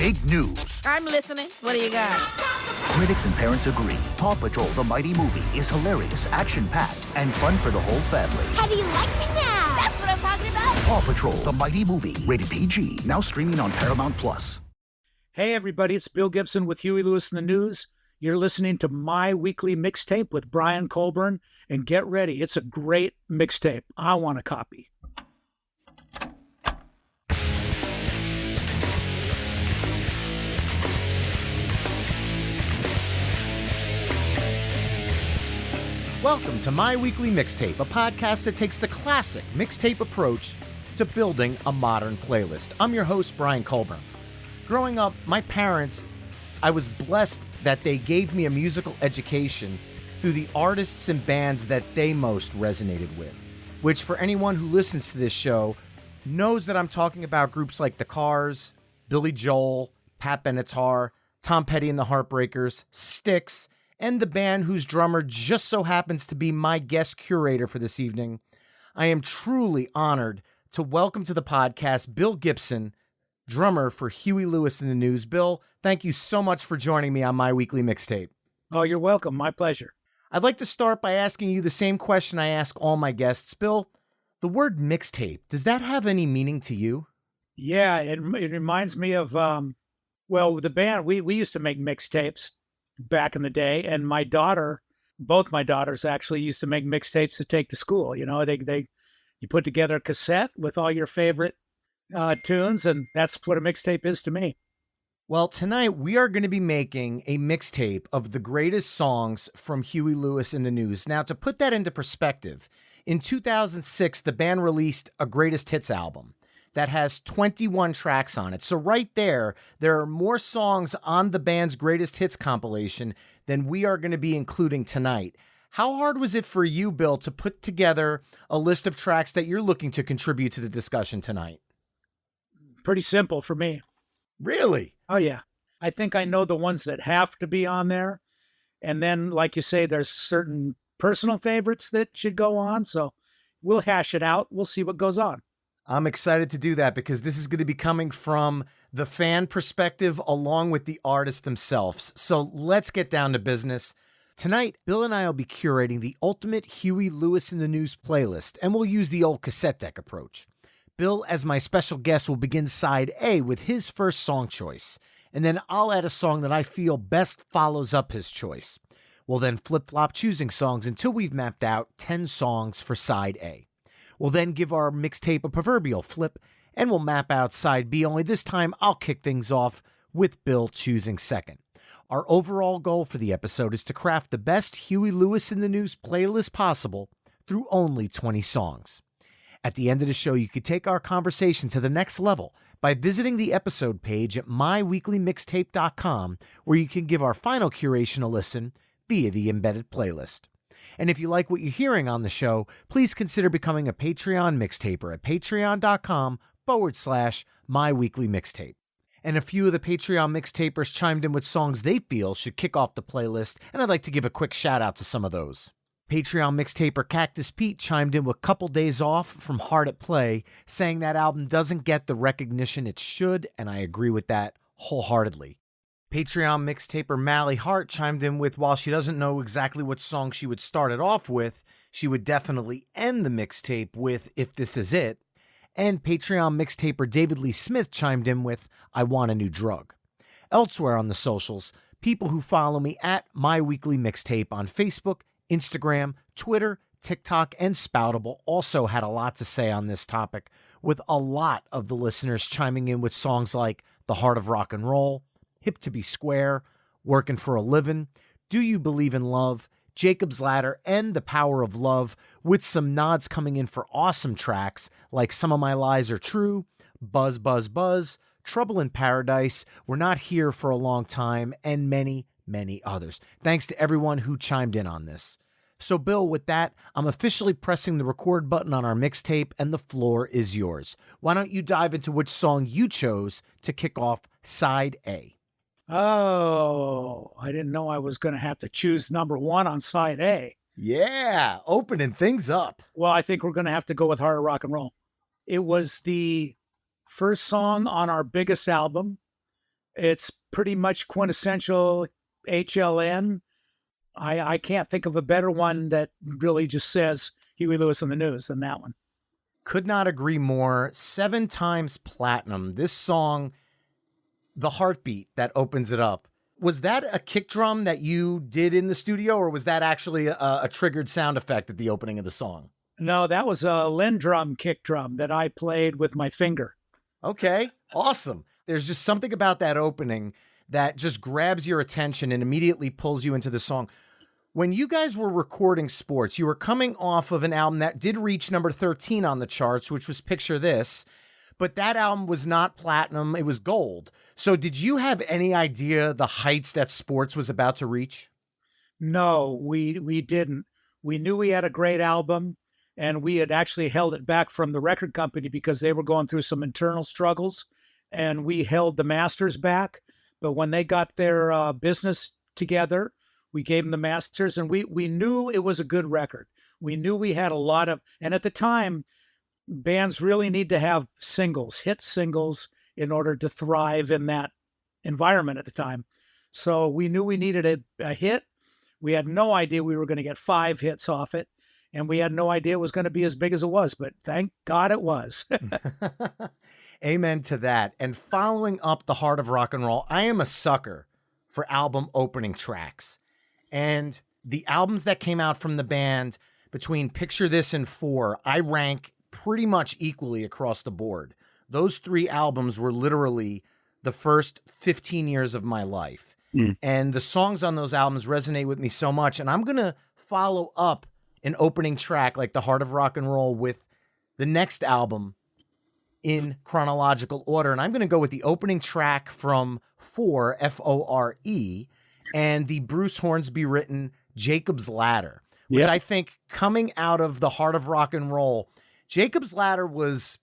big news. I'm listening. What do you got? Critics and parents agree. Paw Patrol, the mighty movie, is hilarious, action-packed, and fun for the whole family. How do you like me now? That's what I'm talking about. Paw Patrol, the mighty movie, rated PG, now streaming on Paramount+. Hey everybody, it's Bill Gibson with Huey, Lewis, and the News. You're listening to my weekly mixtape with Brian Colburn, and get ready. It's a great mixtape. I want a copy. Welcome to My Weekly Mixtape, a podcast that takes the classic mixtape approach to building a modern playlist. I'm your host, Brian Colburn. Growing up, my parents, I was blessed that they gave me a musical education through the artists and bands that they most resonated with, which for anyone who listens to this show knows that I'm talking about groups like The Cars, Billy Joel, Pat Benatar, Tom Petty and the Heartbreakers, Styx, and the band whose drummer just so happens to be my guest curator for this evening. I am truly honored to welcome to the podcast Bill Gibson, drummer for Huey, Lewis, and the News. Bill, thank you so much for joining me on My Weekly Mixtape. Oh, you're welcome. My pleasure. I'd like to start by asking you the same question I ask all my guests. Bill, the word mixtape, does that have any meaning to you? Yeah, it reminds me of, the band, we used to make mixtapes back in the day, and both my daughters actually used to make mixtapes to take to school. You know, you put together a cassette with all your favorite tunes, and that's what a mixtape is to me. Well, tonight we are going to be making a mixtape of the greatest songs from Huey, Lewis, and the News. Now, to put that into perspective, in 2006, the band released a greatest hits album that has 21 tracks on it. So right there are more songs on the band's greatest hits compilation than we are going to be including tonight. How hard was it for you, Bill, to put together a list of tracks that you're looking to contribute to the discussion tonight? Pretty simple for me. Really? Oh, yeah. I think I know the ones that have to be on there. And then, like you say, there's certain personal favorites that should go on. So we'll hash it out. We'll see what goes on. I'm excited to do that because this is going to be coming from the fan perspective along with the artists themselves. So let's get down to business. Tonight, Bill and I will be curating the ultimate Huey, Lewis, and the News playlist, and we'll use the old cassette deck approach. Bill, as my special guest, will begin side A with his first song choice, and then I'll add a song that I feel best follows up his choice. We'll then flip-flop choosing songs until we've mapped out 10 songs for side A. We'll then give our mixtape a proverbial flip, and we'll map out side B, only this time I'll kick things off with Bill choosing second. Our overall goal for the episode is to craft the best Huey, Lewis, and the News playlist possible through only 20 songs. At the end of the show, you could take our conversation to the next level by visiting the episode page at myweeklymixtape.com, where you can give our final curation a listen via the embedded playlist. And if you like what you're hearing on the show, please consider becoming a Patreon mixtaper at patreon.com/myweeklymixtape. And a few of the Patreon mixtapers chimed in with songs they feel should kick off the playlist, and I'd like to give a quick shout out to some of those. Patreon mixtaper Cactus Pete chimed in with Couple Days Off from Hard at Play, saying that album doesn't get the recognition it should, and I agree with that wholeheartedly. Patreon mixtaper Mally Hart chimed in with, while she doesn't know exactly what song she would start it off with, she would definitely end the mixtape with If This Is It. And Patreon mixtaper David Lee Smith chimed in with I Want a New Drug. Elsewhere on the socials, people who follow me at My Weekly Mixtape on Facebook, Instagram, Twitter, TikTok, and Spoutable also had a lot to say on this topic, with a lot of the listeners chiming in with songs like The Heart of Rock and Roll, Hip to Be Square, Working for a Living, Do You Believe in Love, Jacob's Ladder, and The Power of Love, with some nods coming in for awesome tracks like Some of My Lies Are True, Buzz, Buzz, Buzz, Trouble in Paradise, We're Not Here for a Long Time, and many, many others. Thanks to everyone who chimed in on this. So, Bill, with that, I'm officially pressing the record button on our mixtape, and the floor is yours. Why don't you dive into which song you chose to kick off side A? Oh, I didn't know I was going to have to choose number one on side A. Yeah, opening things up. Well, I think we're going to have to go with Heart of Rock and Roll. It was the first song on our biggest album. It's pretty much quintessential HLN. I can't think of a better one that really just says Huey Lewis and the News than that one. Could not agree more. 7 times platinum. This song, the heartbeat that opens it up. Was that a kick drum that you did in the studio, or was that actually a triggered sound effect at the opening of the song? No, that was a Lindrum kick drum that I played with my finger. Okay, awesome. There's just something about that opening that just grabs your attention and immediately pulls you into the song. When you guys were recording Sports, you were coming off of an album that did reach number 13 on the charts, which was Picture This, but that album was not platinum, it was gold. So did you have any idea the heights that Sports was about to reach? No, we didn't. We knew we had a great album, and we had actually held it back from the record company because they were going through some internal struggles, and we held the masters back. But when they got their business together, we gave them the masters, and we knew it was a good record. We knew we had a lot of, and at the time, bands really need to have singles, hit singles, in order to thrive in that environment at the time. So we knew we needed a hit. We had no idea we were going to get 5 hits off it, and we had no idea it was going to be as big as it was, but thank God it was. Amen to that. And following up the heart of rock and roll, I am a sucker for album opening tracks. And the albums that came out from the band between Picture This and 4, I rank pretty much equally across the board. Those 3 albums were literally the first 15 years of my life. And the songs on those albums resonate with me so much. And I'm going to follow up an opening track like The Heart of Rock and Roll with the next album in chronological order. And I'm going to go with the opening track from 4, F-O-R-E, and the Bruce Hornsby written Jacob's Ladder, which I think coming out of the heart of rock and roll, Jacob's Ladder was,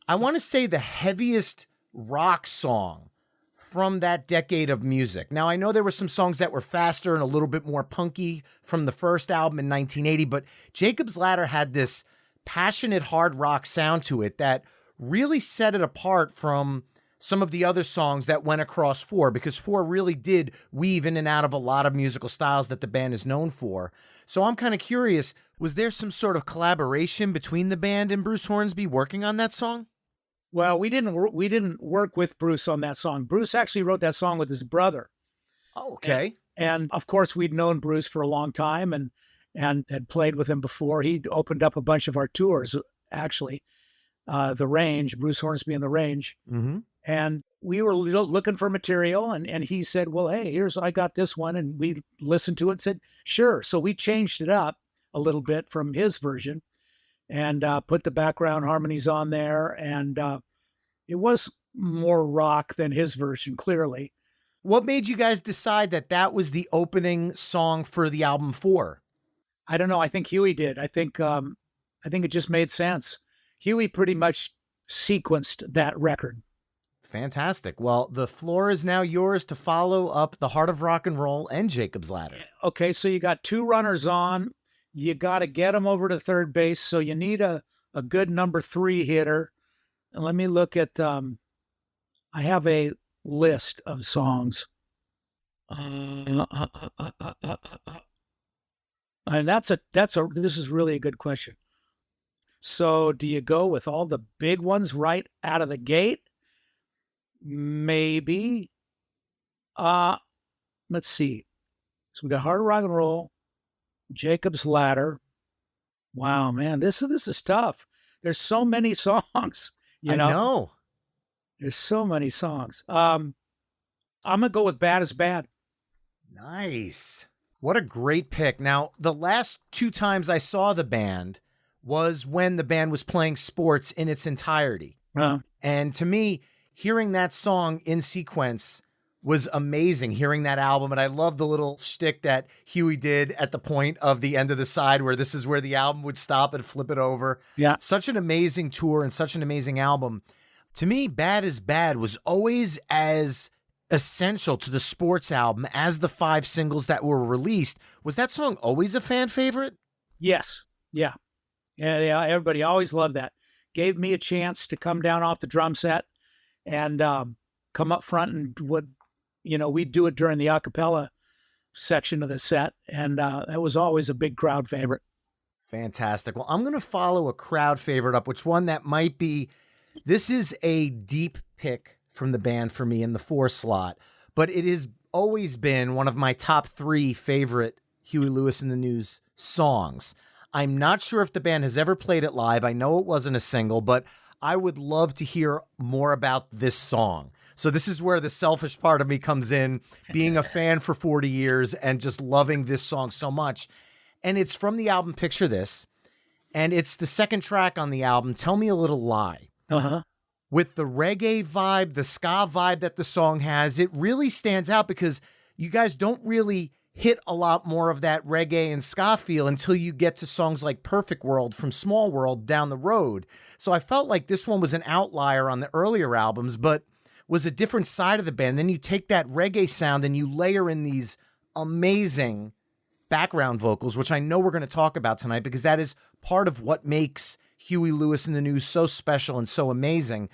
I want to say, the heaviest rock song from that decade of music. Now, I know there were some songs that were faster and a little bit more punky from the first album in 1980, but Jacob's Ladder had this passionate hard rock sound to it that really set it apart from some of the other songs that went across 4, because 4 really did weave in and out of a lot of musical styles that the band is known for. So I'm kind of curious, was there some sort of collaboration between the band and Bruce Hornsby working on that song? Well, we didn't work with Bruce on that song. Bruce actually wrote that song with his brother. Oh, okay. And of course, we'd known Bruce for a long time and had played with him before. He'd opened up a bunch of our tours, actually. The Range, Bruce Hornsby and the Range. Mm-hmm. And we were looking for material, and he said, well, hey, I got this one. And we listened to it and said, sure. So we changed it up a little bit from his version and put the background harmonies on there. And it was more rock than his version, clearly. What made you guys decide that that was the opening song for the album 4? I don't know. I think Huey did. I think it just made sense. Huey pretty much sequenced that record. Fantastic. Well, the floor is now yours to follow up The Heart of Rock and Roll and Jacob's Ladder. Okay, so you got 2 runners on. You got to get them over to third base, so you need a good number 3 hitter. And let me look at, I have a list of songs. And this is really a good question. So do you go with all the big ones right out of the gate? Maybe. Let's see. So we got Hard Rock and Roll, Jacob's Ladder. Wow, man, this is tough. There's so many songs. I know. There's so many songs. I'm gonna go with Bad is Bad. Nice. What a great pick. Now, the last 2 times I saw the band was when the band was playing Sports in its entirety. And to me, hearing that song in sequence was amazing, hearing that album. And I love the little shtick that Huey did at the point of the end of the side where this is where the album would stop and flip it over. Yeah. Such an amazing tour and such an amazing album. To me, Bad is Bad was always as essential to the Sports album as the 5 singles that were released. Was that song always a fan favorite? Yes. Yeah. Yeah. Everybody always loved that. Gave me a chance to come down off the drum set and come up front and we'd do it during the a cappella section of the set. And that was always a big crowd favorite. Fantastic. Well, I'm going to follow a crowd favorite up, which one that might be, this is a deep pick from the band for me in the 4 slot, but it has always been one of my top 3 favorite Huey Lewis and the News songs. I'm not sure if the band has ever played it live. I know it wasn't a single, but I would love to hear more about this song. So this is where the selfish part of me comes in, being a fan for 40 years and just loving this song so much. And it's from the album Picture This, and it's the second track on the album, Tell Me a Little Lie. Uh-huh. With the reggae vibe, the ska vibe that the song has, it really stands out because you guys don't really hit a lot more of that reggae and ska feel until you get to songs like Perfect World from Small World down the road. So I felt like this one was an outlier on the earlier albums, but was a different side of the band. Then you take that reggae sound and you layer in these amazing background vocals, which I know we're going to talk about tonight because that is part of what makes Huey Lewis and the News so special and so amazing.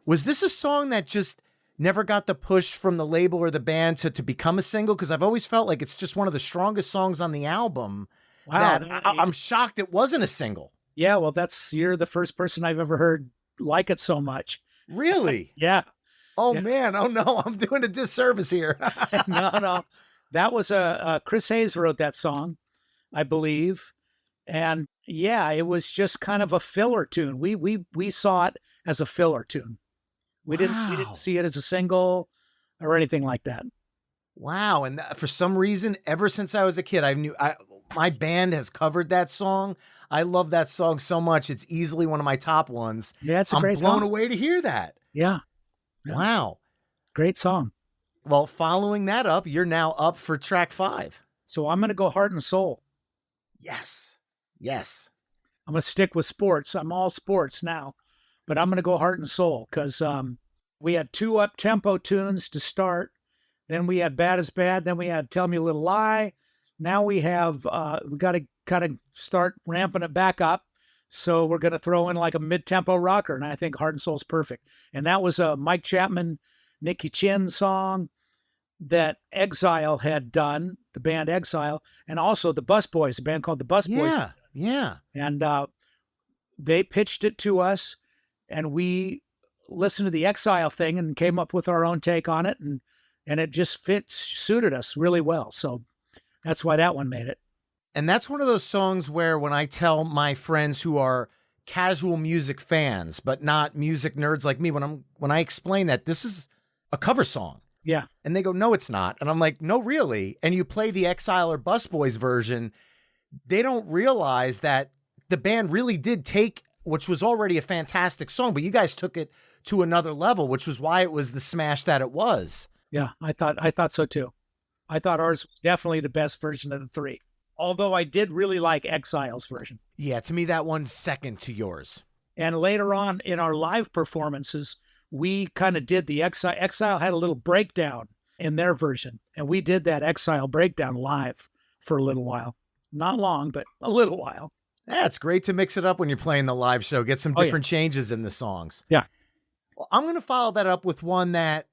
Was this a song that just never got the push from the label or the band to become a single? Because I've always felt like it's just one of the strongest songs on the album. Wow. I'm shocked it wasn't a single. Yeah, well, you're the first person I've ever heard like it so much. Really? Yeah. Oh, Yeah. man. Oh, no. I'm doing a disservice here. No. That was Chris Hayes wrote that song, I believe. And yeah, it was just kind of a filler tune. We saw it as a filler tune. We didn't see it as a single or anything like that. Wow. And for some reason, ever since I was a kid, my band has covered that song. I love that song so much. It's easily one of my top ones. Yeah, it's a great song. I'm blown song. away to hear that. Yeah. Wow. Great song. Well, following that up, you're now up for track 5. So I'm going to go Heart and Soul. Yes. I'm going to stick with sports. I'm all sports now, but I'm going to go Heart and Soul because we had 2 up-tempo tunes to start. Then we had Bad is Bad. Then we had Tell Me a Little Lie. Now we have, we got to kind of start ramping it back up. So we're going to throw in like a mid-tempo rocker, and I think Heart and Soul is perfect. And that was a Mike Chapman, Nicky Chin song that Exile had done, the band Exile, and also the Bus Boys, a band called the Bus Boys. Yeah. And they pitched it to us, and we listened to the Exile thing and came up with our own take on it, and it just suited us really well. So that's why that one made it. And that's one of those songs where when I tell my friends who are casual music fans, but not music nerds like me, when I explain that this is a cover song. Yeah. And they go, no, it's not. And I'm like, no, really? And you play the Exile or Bus Boys version, they don't realize that the band really did take, which was already a fantastic song, but you guys took it to another level, which was why it was the smash that it was. Yeah, I thought so too. I thought ours was definitely the best version of the 3. Although I did really like Exile's version. Yeah, to me, that one's second to yours. And later on in our live performances, we kind of did the Exile. Exile had a little breakdown in their version, and we did that Exile breakdown live for a little while. Not long, but a little while. Yeah, it's great to mix it up when you're playing the live show. Get some different changes in the songs. Yeah. Well, I'm going to follow that up with one that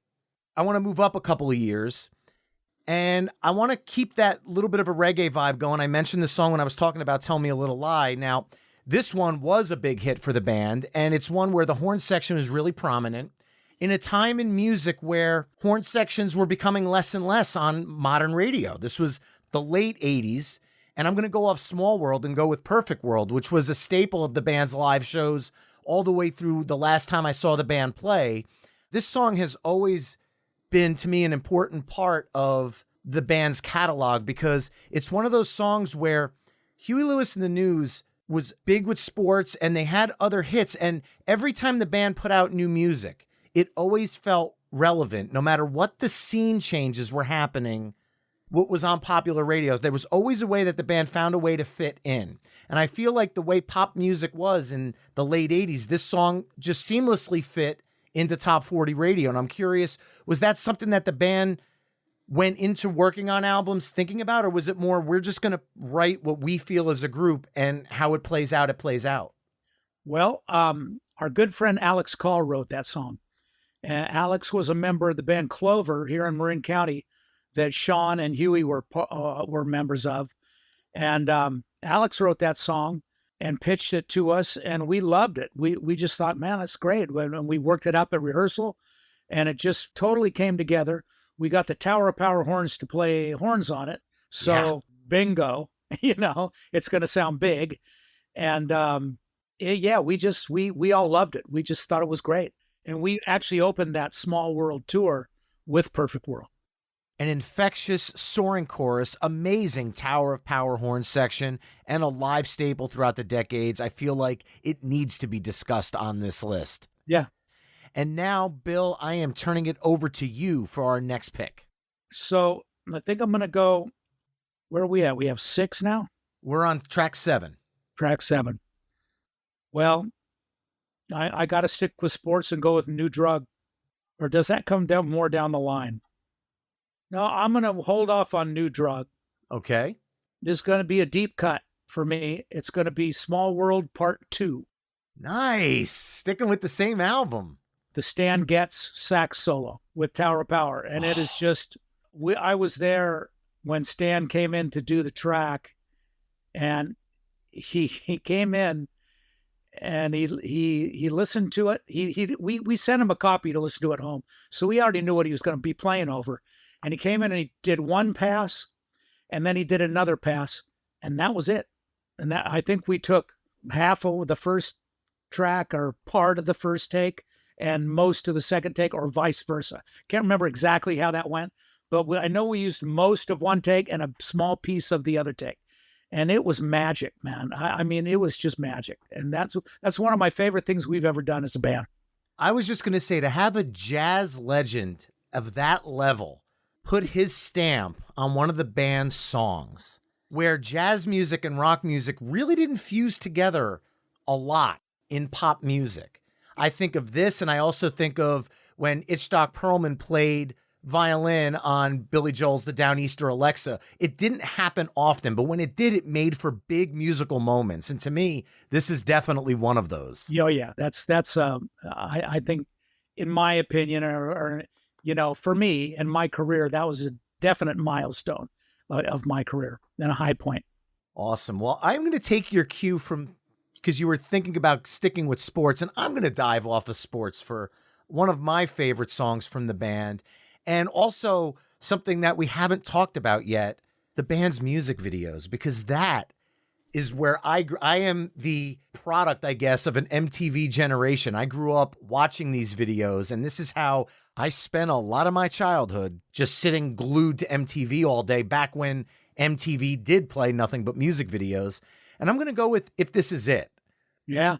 I want to move up a couple of years. And I want to keep that little bit of a reggae vibe going. I mentioned the song when I was talking about Tell Me a Little Lie. Now, this one was a big hit for the band, and it's one where the horn section was really prominent in a time in music where horn sections were becoming less and less on modern radio. This was the late 80s, and I'm going to go off Small World and go with Perfect World, which was a staple of the band's live shows all the way through the last time I saw the band play. This song has always been to me an important part of the band's catalog because it's one of those songs where Huey Lewis and the News was big with sports and they had other hits. And every time the band put out new music, it always felt relevant, no matter what the scene changes were happening, what was on popular radio. There was always a way that the band found a way to fit in. And I feel like the way pop music was in the late 80s, this song just seamlessly fit into top 40 radio. And I'm curious, was that something that the band went into working on albums thinking about, or was it more, we're just going to write what we feel as a group and how it plays out, it plays out? Well, our good friend Alex Call wrote that song. Alex was a member of the band Clover here in Marin County that Sean and Huey were members of. And Alex wrote that song and pitched it to us, and we loved it. We just thought, man, that's great. When we worked it up at rehearsal, and it just totally came together. We got the Tower of Power horns to play horns on it. So bingo, it's going to sound big. And we all loved it. We just thought it was great. And we actually opened that Small World tour with Perfect World. An infectious, soaring chorus, amazing Tower of Power horn section, and a live staple throughout the decades. I feel like it needs to be discussed on this list. Yeah. And now, Bill, I am turning it over to you for our next pick. So I think I'm going to go, where are we at? We have 6 now? We're on track 7. Track 7. Well, I got to stick with sports and go with New Drug. Or does that come down more down the line? No, I'm going to hold off on New Drug. Okay. This is going to be a deep cut for me. It's going to be Small World Part 2. Nice. Sticking with the same album. The Stan Getz sax solo with Tower of Power. And it is just, I was there when Stan came in to do the track, and he came in and he listened to it. We sent him a copy to listen to at home. So we already knew what he was going to be playing over. And he came in and he did one pass, and then he did another pass, and that was it. And that, I think we took half of the first track or part of the first take and most of the second take, or vice versa. Can't remember exactly how that went, but I know we used most of one take and a small piece of the other take. And it was magic, man. I mean, it was just magic. And that's one of my favorite things we've ever done as a band. I was just going to say, to have a jazz legend of that level put his stamp on one of the band's songs, where jazz music and rock music really didn't fuse together a lot in pop music. I think of this, and I also think of when Itzhak Perlman played violin on Billy Joel's The Downeaster Alexa. It didn't happen often, but when it did, it made for big musical moments. And to me, this is definitely one of those. Oh yeah, that's I think, in my opinion, or for me and my career, that was a definite milestone of my career and a high point. Awesome. Well, I'm going to take your cue because you were thinking about sticking with sports, and I'm going to dive off of sports for one of my favorite songs from the band, and also something that we haven't talked about yet, the band's music videos, because that is where I am the product, I guess, of an MTV generation. I grew up watching these videos, and this is how I spent a lot of my childhood, just sitting glued to MTV all day, back when MTV did play nothing but music videos. And I'm going to go with If This Is It. Yeah.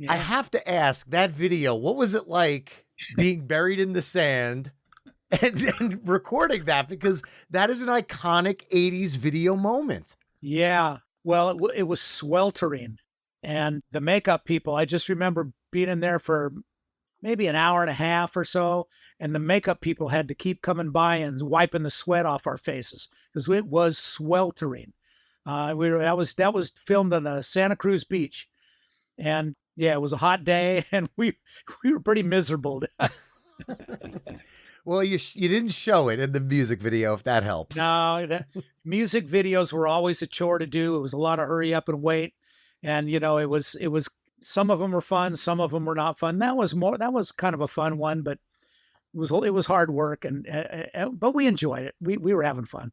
I have to ask, that video, what was it like being buried in the sand and recording that? Because that is an iconic 80s video moment. Yeah. Well, it was sweltering. And the makeup people, I just remember being in there for maybe an hour and a half or so. And the makeup people had to keep coming by and wiping the sweat off our faces because it was sweltering. That was filmed on the Santa Cruz beach. And yeah, it was a hot day, and we were pretty miserable. Well, you didn't show it in the music video, if that helps. No, music videos were always a chore to do. It was a lot of hurry up and wait, and it was some of them were fun, some of them were not fun. That was kind of a fun one, but it was hard work, but we enjoyed it. We were having fun.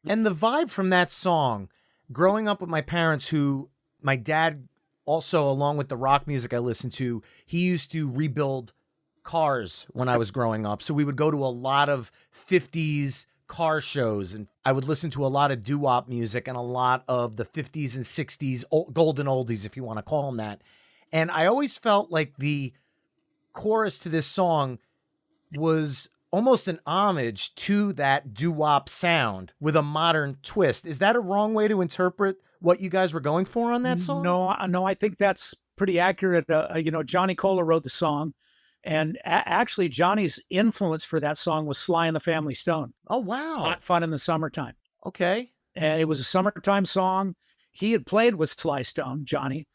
And the vibe from that song, growing up with my parents, who my dad also, along with the rock music I listened to, he used to rebuild cars when I was growing up. So we would go to a lot of 50s car shows, and I would listen to a lot of doo-wop music and a lot of the 50s and 60s golden oldies, if you want to call them that. And I always felt like the chorus to this song was almost an homage to that doo-wop sound with a modern twist. Is that a wrong way to interpret what you guys were going for on that song? No, I think that's pretty accurate. Johnny Cola wrote the song, and actually Johnny's influence for that song was Sly and the Family Stone. Oh, wow. Hot Fun in the Summertime. Okay. And it was a summertime song. He had played with Sly Stone, Johnny.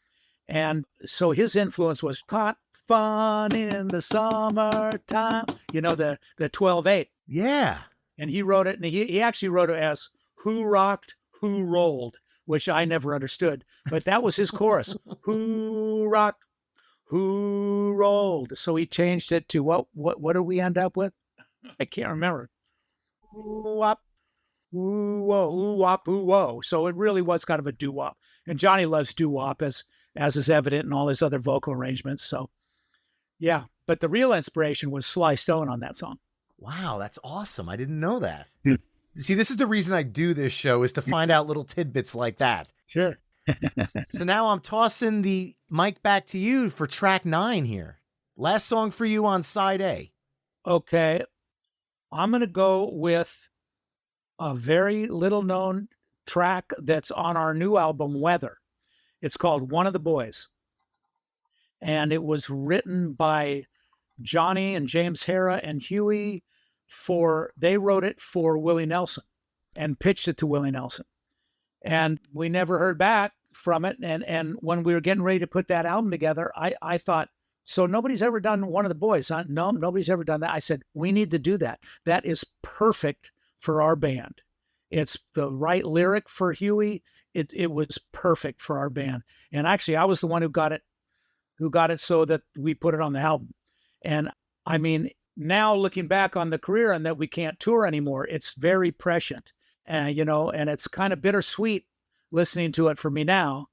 And so his influence was Hot fun in the summertime. You know, the 12/8. Yeah. And he wrote it, and he actually wrote it as Who Rocked, Who Rolled, which I never understood. But that was his chorus. Who rocked, who rolled. So he changed it to what did we end up with? I can't remember. Ooh wop, ooh whoa, ooh wop, ooh whoa. So it really was kind of a doo-wop. And Johnny loves doo-wop, as is evident in all his other vocal arrangements. So yeah. But the real inspiration was Sly Stone on that song. Wow, that's awesome. I didn't know that. Yeah. See, this is the reason I do this show, is to find out little tidbits like that. Sure. So now I'm tossing the mic back to you for track 9 here. Last song for you on side A. Okay. I'm going to go with a very little known track that's on our new album, Weather. It's called One of the Boys. And it was written by Johnny and James Hara and Huey they wrote it for Willie Nelson and pitched it to Willie Nelson. And we never heard back from it. And when we were getting ready to put that album together, I thought, so nobody's ever done One of the Boys, huh? No, nobody's ever done that. I said, we need to do that. That is perfect for our band. It's the right lyric for Huey. It was perfect for our band. And actually, I was the one who got it so that we put it on the album. And I mean, now looking back on the career and that we can't tour anymore, it's very prescient. And it's kind of bittersweet listening to it for me now,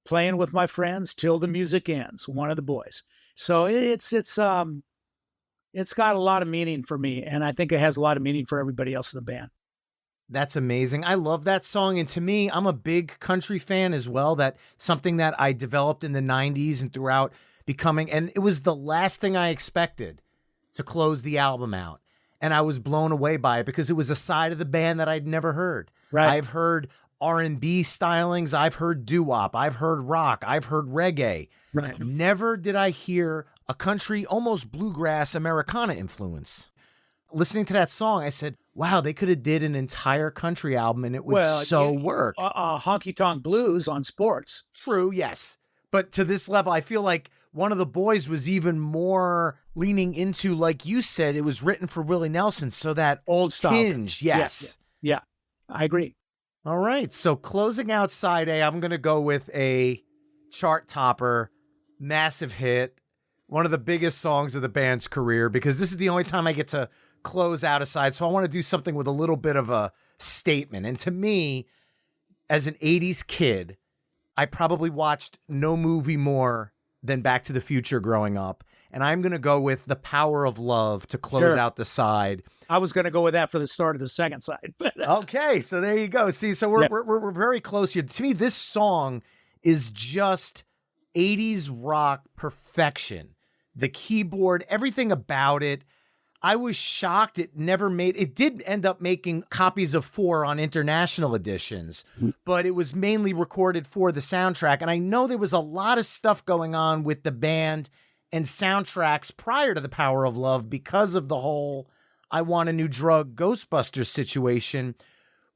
playing with my friends till the music ends, One of the Boys. So it's got a lot of meaning for me. And I think it has a lot of meaning for everybody else in the band. That's amazing. I love that song. And to me, I'm a big country fan as well. That's something that I developed in the 90s and throughout becoming, and it was the last thing I expected to close the album out. And I was blown away by it because it was a side of the band that I'd never heard. Right. I've heard R&B stylings. I've heard doo-wop. I've heard rock. I've heard reggae. Right. Never did I hear a country, almost bluegrass Americana influence. Listening to that song, I said, wow, they could have did an entire country album and it would work. Honky Tonk Blues on Sports. True, yes. But to this level, I feel like One of the Boys was even more leaning into, like you said, it was written for Willie Nelson. So that old style tinge, yes. Yeah, I agree. All right. So closing out side A, I'm going to go with a chart topper, massive hit, one of the biggest songs of the band's career, because this is the only time I get to close out a side. So I want to do something with a little bit of a statement. And to me, as an 80s kid, I probably watched no movie more than Back to the Future growing up. And I'm going to go with The Power of Love to close out the side. I was going to go with that for the start of the second side. Okay, so there you go. See, so we're very close here. To me, this song is just 80s rock perfection. The keyboard, everything about it. I was shocked it did end up making copies of 4 on international editions, but it was mainly recorded for the soundtrack. And I know there was a lot of stuff going on with the band and soundtracks prior to The Power of Love because of the whole I Want a New Drug Ghostbusters situation.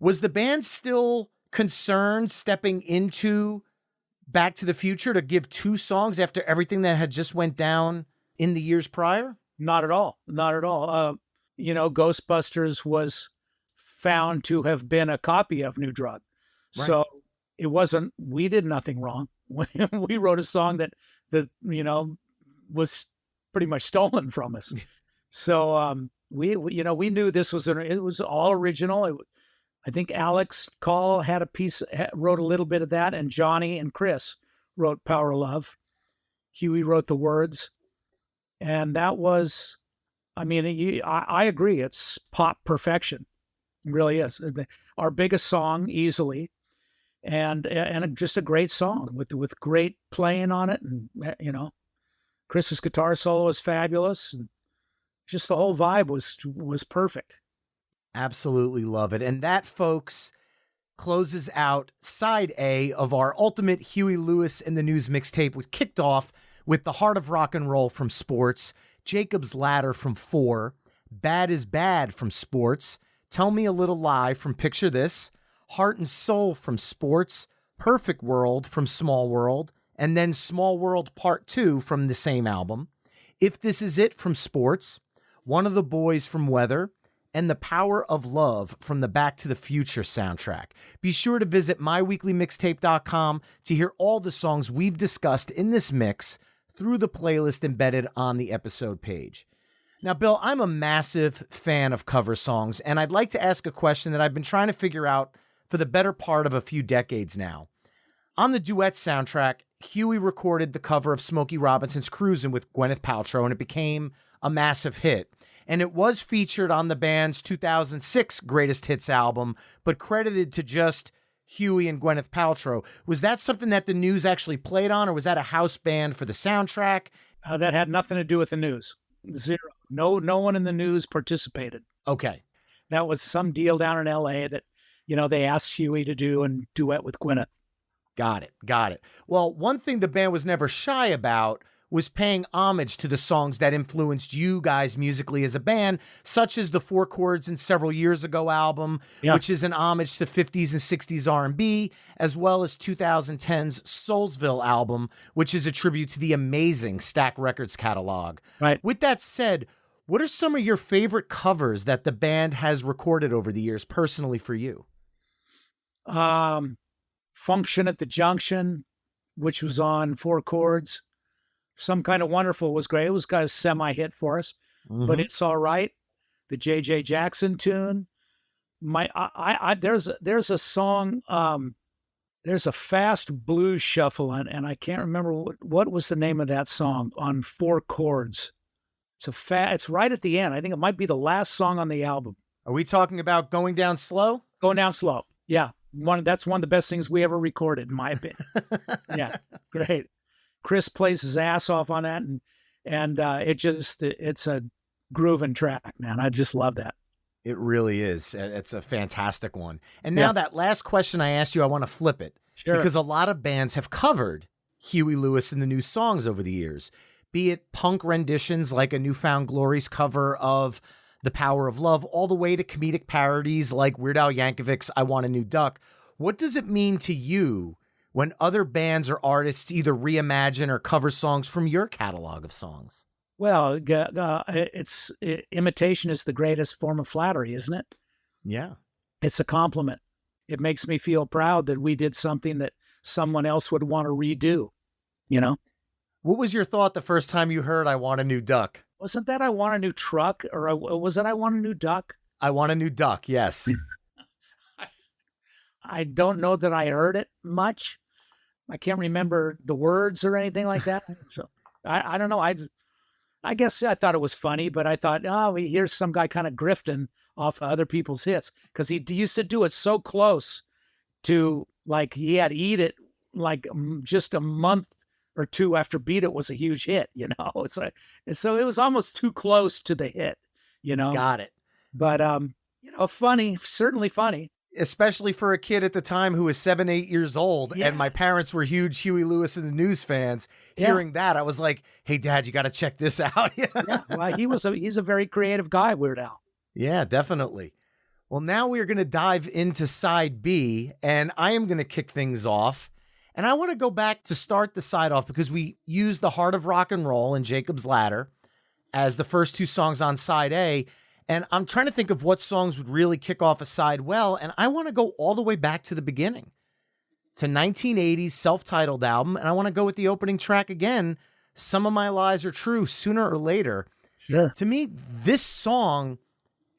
Was the band still concerned stepping into Back to the Future to give 2 songs after everything that had just went down in the years prior? Not at all. Not at all. Ghostbusters was found to have been a copy of New Drug. Right. So it wasn't, we did nothing wrong. We wrote a song that was pretty much stolen from us. So we knew this was, it was all original. I think Alex Call had a piece, wrote a little bit of that, and Johnny and Chris wrote Power of Love. Huey wrote the words. And that was, I agree. It's pop perfection. It really is. Our biggest song easily. And just a great song with great playing on it. And, Chris's guitar solo is fabulous. And just the whole vibe was perfect. Absolutely love it. And that, folks, closes out side A of our ultimate Huey Lewis and the News mixtape, which kicked off with The Heart of Rock and Roll from Sports, Jacob's Ladder from 4, Bad is Bad from Sports, Tell Me a Little Lie from Picture This, Heart and Soul from Sports, Perfect World from Small World, and then Small World Part 2 from the same album, If This Is It from Sports, One of the Boys from Weather, and The Power of Love from the Back to the Future soundtrack. Be sure to visit myweeklymixtape.com to hear all the songs we've discussed in this mix through the playlist embedded on the episode page. Now, Bill, I'm a massive fan of cover songs, and I'd like to ask a question that I've been trying to figure out for the better part of a few decades now. On the duet soundtrack, Huey recorded the cover of Smokey Robinson's Cruisin' with Gwyneth Paltrow, and it became a massive hit. And it was featured on the band's 2006 Greatest Hits album, but credited to just Huey and Gwyneth Paltrow. Was that something that the News actually played on, or was that a house band for the soundtrack? That had nothing to do with the News. Zero. No one in the News participated. Okay. That was some deal down in L.A. that, they asked Huey to do and duet with Gwyneth. Got it. Well, one thing the band was never shy about was paying homage to the songs that influenced you guys musically as a band, such as the Four Chords and Several Years Ago album, which is an homage to 50s and 60s R&B, as well as 2010's Soulsville album, which is a tribute to the amazing Stack Records catalog. Right. With that said, what are some of your favorite covers that the band has recorded over the years, personally for you? Function at the Junction, which was on Four Chords. Some Kind of Wonderful was great. It was kind of semi-hit for us, but It's All Right. The J.J. Jackson tune. There's a song, there's a fast blues shuffle, and I can't remember what was the name of that song on Four Chords. It's right at the end. I think it might be the last song on the album. Are we talking about Going Down Slow? Going Down Slow. Yeah. That's one of the best things we ever recorded, in my opinion. Yeah. Great. Chris plays his ass off on that, and it's a grooving track, man. I just love that. It really is. It's a fantastic one. And now that last question I asked you, I want to flip it. Sure. Because a lot of bands have covered Huey Lewis and the News songs over the years, be it punk renditions like a Newfound Glory's cover of The Power of Love, all the way to comedic parodies like Weird Al Yankovic's I Want a New Duck. What does it mean to you when other bands or artists either reimagine or cover songs from your catalog of songs? Well, imitation is the greatest form of flattery, isn't it? Yeah. It's a compliment. It makes me feel proud that we did something that someone else would want to redo, What was your thought the first time you heard I Want a New Duck? Wasn't that I Want a New Truck, or was it I Want a New Duck? I Want a New Duck, yes. I don't know that I heard it much. I can't remember the words or anything like that. So I don't know. I guess I thought it was funny, but I thought, here's some guy kind of grifting off other people's hits, because he used to do it so close to, like, he had Eat It like just a month or two after Beat It was a huge hit, so it was almost too close to the hit, Got it. But, funny, certainly funny. Especially for a kid at the time who was 7, 8 years old, Yeah. and my parents were huge Huey Lewis and the News fans. Hearing that, I was like, hey, Dad, you got to check this out. Yeah, well, he's a very creative guy, Weird Al. Yeah, definitely. Well, now we're going to dive into side B, and I am going to kick things off. And I want to go back to start the side off because we used The Heart of Rock and Roll and Jacob's Ladder as the first two songs on side A. And I'm trying to think of what songs would really kick off a side well. And I want to go all the way back to the beginning, to 1980's self-titled album. And I want to go with the opening track again, Some of My Lies Are True, Sooner or Later. Sure. To me, this song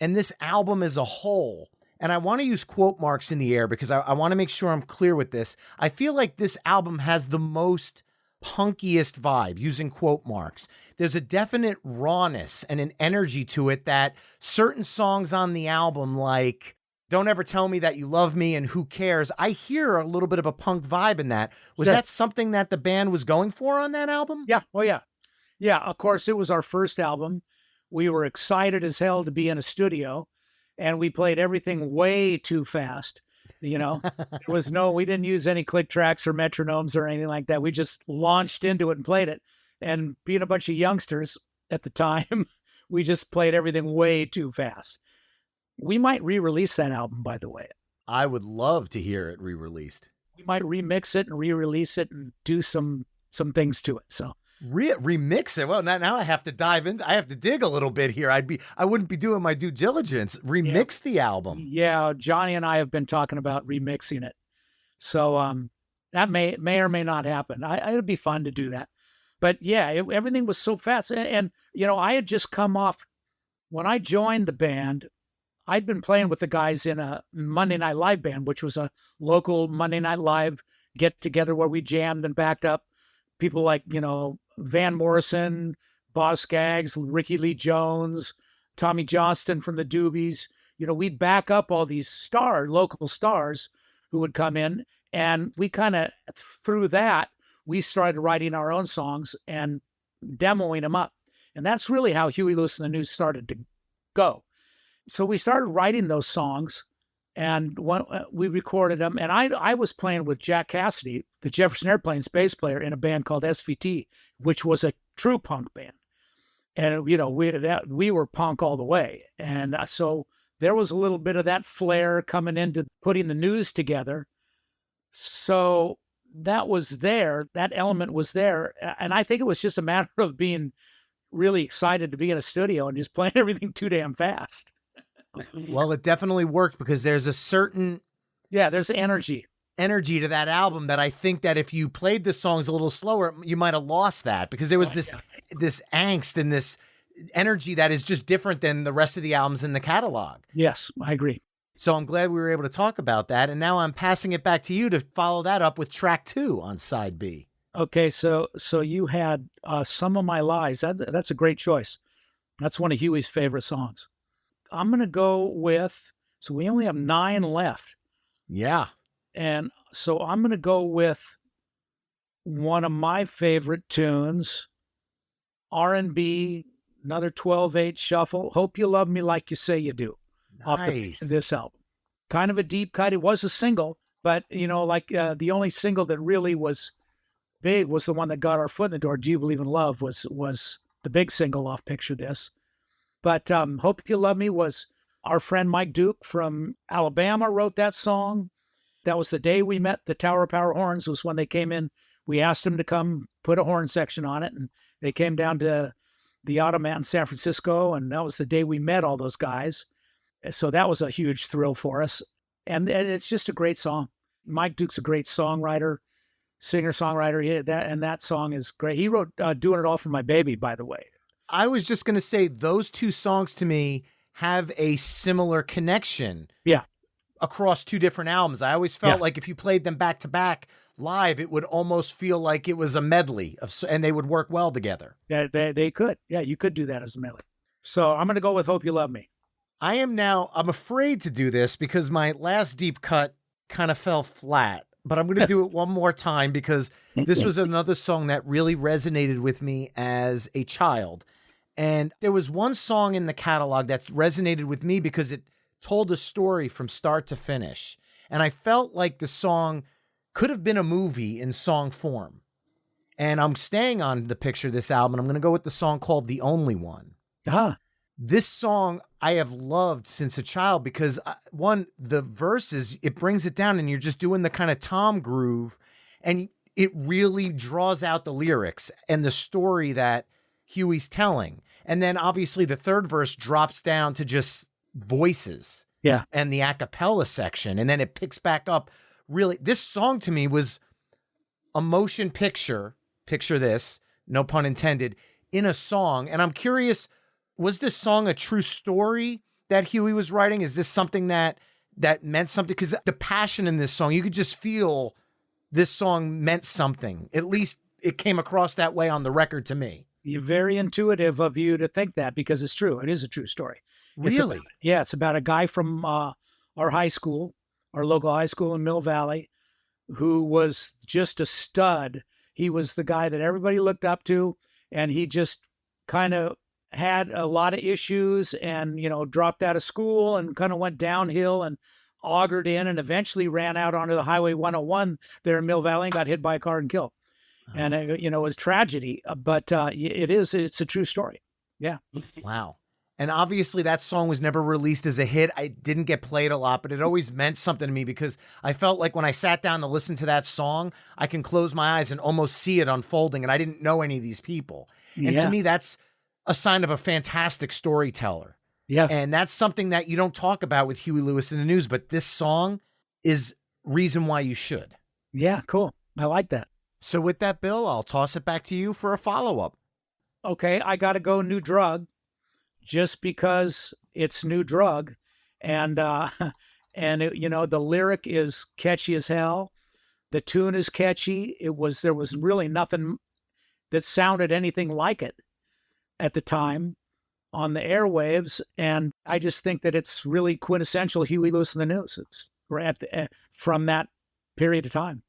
and this album as a whole, and I want to use quote marks in the air because I want to make sure I'm clear with this. I feel like this album has the most punkiest vibe, using quote marks. There's a definite rawness and an energy to it that certain songs on the album, like Don't Ever Tell Me That You Love Me and Who Cares, I hear a little bit of a punk vibe in that. Was that something that the band was going for on that album? Yeah. Oh, yeah. Yeah, of course, it was our first album. We were excited as hell to be in a studio, and we played everything way too fast. We didn't use any click tracks or metronomes or anything like that. We just launched into it and played it. And being a bunch of youngsters at the time, we just played everything way too fast. We might re-release that album, by the way. I would love to hear it re-released. we might remix it and re-release it and do some things to it. So remix it. Well, now I have to dive in. I have to dig a little bit here. I wouldn't be doing my due diligence. Remix the album. Yeah, Johnny and I have been talking about remixing it. So that may or may not happen. It'd be fun to do that. But yeah, everything was so fast. And, I had just come off, when I joined the band, I'd been playing with the guys in a Monday Night Live band, which was a local Monday Night Live get together where we jammed and backed up people like, Van Morrison, Boz Scaggs, Ricky Lee Jones, Tommy Johnston from the Doobies. We'd back up all these local stars who would come in. And we kind of, through that, we started writing our own songs and demoing them up. And that's really how Huey Lewis and the News started to go. So we started writing those songs, and we recorded them. And I was playing with Jack Cassidy, the Jefferson Airplane's bass player, in a band called SVT, which was a true punk band. And, we were punk all the way. And so there was a little bit of that flair coming into putting the News together. So that was there. That element was there. And I think it was just a matter of being really excited to be in a studio and just playing everything too damn fast. Well, it definitely worked because there's a certain there's energy to that album that I think that if you played the songs a little slower, you might have lost that, because there was this angst and this energy that is just different than the rest of the albums in the catalog. Yes, I agree. So I'm glad we were able to talk about that. And now I'm passing it back to you to follow that up with track 2 on side B. Okay, so you had Some of My Lies. That's a great choice. That's one of Huey's favorite songs. I'm going to go with, so we only have 9 left. Yeah. And so I'm going to go with one of my favorite tunes, R&B, another 12/8 shuffle, Hope You Love Me Like You Say You Do. Nice. Off this album. Kind of a deep cut. It was a single, but, the only single that really was big was the one that got our foot in the door. Do You Believe in Love was the big single off Picture This. But Hope You Love Me was our friend Mike Duke from Alabama wrote that song. That was the day we met the Tower of Power Horns, was when they came in. We asked them to come put a horn section on it, and they came down to the Automat in San Francisco, and that was the day we met all those guys. So that was a huge thrill for us. And it's just a great song. Mike Duke's a great songwriter, singer-songwriter. That song is great. He wrote Doing It All for My Baby, by the way. I was just going to say those 2 songs to me have a similar connection. Yeah. Across 2 different albums. I always felt like if you played them back to back live, it would almost feel like it was a medley and they would work well together. Yeah, they could. Yeah, you could do that as a medley. So I'm going to go with Hope You Love Me. I'm afraid to do this because my last deep cut kind of fell flat, but I'm going to do it one more time because this was another song that really resonated with me as a child. And there was one song in the catalog that resonated with me because it told a story from start to finish. And I felt like the song could have been a movie in song form. And I'm staying on the Picture This album. I'm going to go with the song called The Only One. This song I have loved since a child because the verses, it brings it down and you're just doing the kind of tom groove and it really draws out the lyrics and the story that Huey's telling. And then obviously the third verse drops down to just voices and the a cappella section. And then it picks back up. Really, this song to me was a motion picture this, no pun intended, in a song. And I'm curious, was this song a true story that Huey was writing? Is this something that meant something? Because the passion in this song, you could just feel this song meant something. At least it came across that way on the record to me. You're very intuitive of you to think that because it's true. It is a true story. Really? It's about a guy from our high school, our local high school in Mill Valley, who was just a stud. He was the guy that everybody looked up to, and he just kind of had a lot of issues and, dropped out of school and kind of went downhill and augured in and eventually ran out onto the Highway 101 there in Mill Valley and got hit by a car and killed. And, it was tragedy, but it's a true story. Yeah. Wow. And obviously that song was never released as a hit. I didn't get played a lot, but it always meant something to me because I felt like when I sat down to listen to that song, I can close my eyes and almost see it unfolding. And I didn't know any of these people. And to me, that's a sign of a fantastic storyteller. Yeah. And that's something that you don't talk about with Huey Lewis in the News, but this song is reason why you should. Yeah, cool. I like that. So with that, Bill, I'll toss it back to you for a follow-up. Okay, I got to go New Drug just because it's New Drug. And, and it, the lyric is catchy as hell. The tune is catchy. There was really nothing that sounded anything like it at the time on the airwaves. And I just think that it's really quintessential Huey Lewis in the News. It's from that period of time.